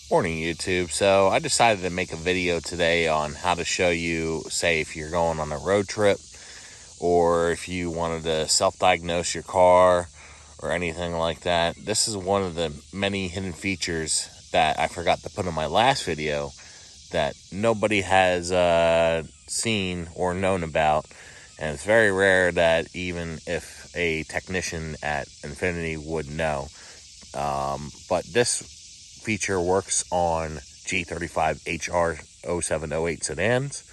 Morning, YouTube. So I decided to make a video today on how to show you, say, if you're going on a road trip or if you wanted to self-diagnose your car or anything like that. This is one of the many hidden features that I forgot to put in my last video that nobody has seen or known about. And it's very rare that even if a technician at Infinity would know. But this feature works on G35 HR 0708 sedans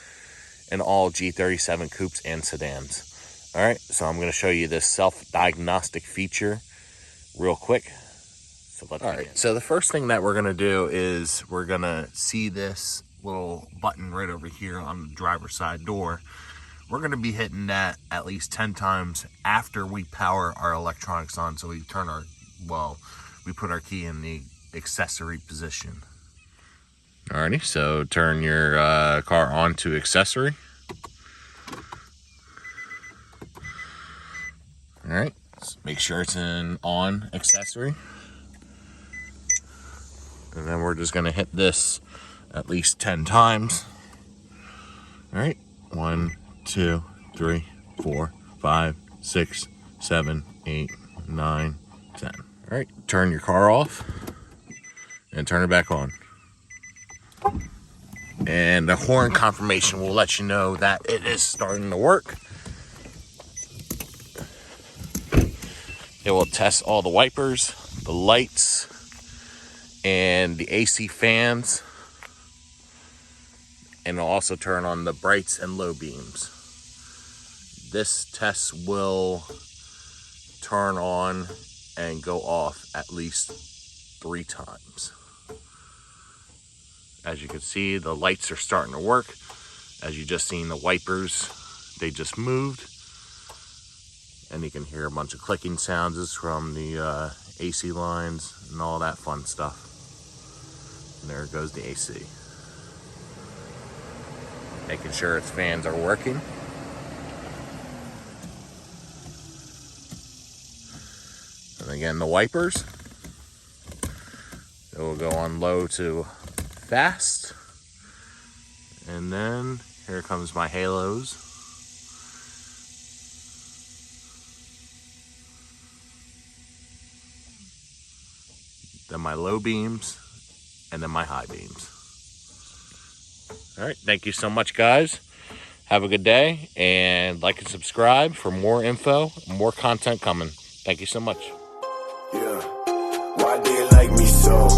and all G37 coupes and sedans. All right, so I'm going to show you this self-diagnostic feature real quick. So let's begin. So the first thing that we're going to do is we're going to see this little button right over here on the driver's side door. We're going to be hitting that at least 10 times after we power our electronics on. So we turn our, we put our key in the accessory position. Alrighty, so turn your car on to accessory. Alright, make sure it's in on accessory. And then we're just going to hit this at least 10 times. Alright, 1, 2, 3, 4, 5, 6, 7, 8, 9, 10. Alright, turn your car off and turn it back on. And the horn confirmation will let you know that it is starting to work. It will test all the wipers, the lights, and the AC fans. And it'll also turn on the brights and low beams. This test will turn on and go off at least 3 times. As you can see, the lights are starting to work. As you just seen, the wipers, they just moved. And you can hear a bunch of clicking sounds. This is from the AC lines and all that fun stuff. And there goes the AC. Making sure its fans are working. And again, the wipers. It will go on low to fast. And then here comes my halos. Then my low beams, and then my high beams. All right, thank you so much, guys. Have a good day, and like and subscribe for more info, more content coming. Thank you so much. Yeah, why do you like me so?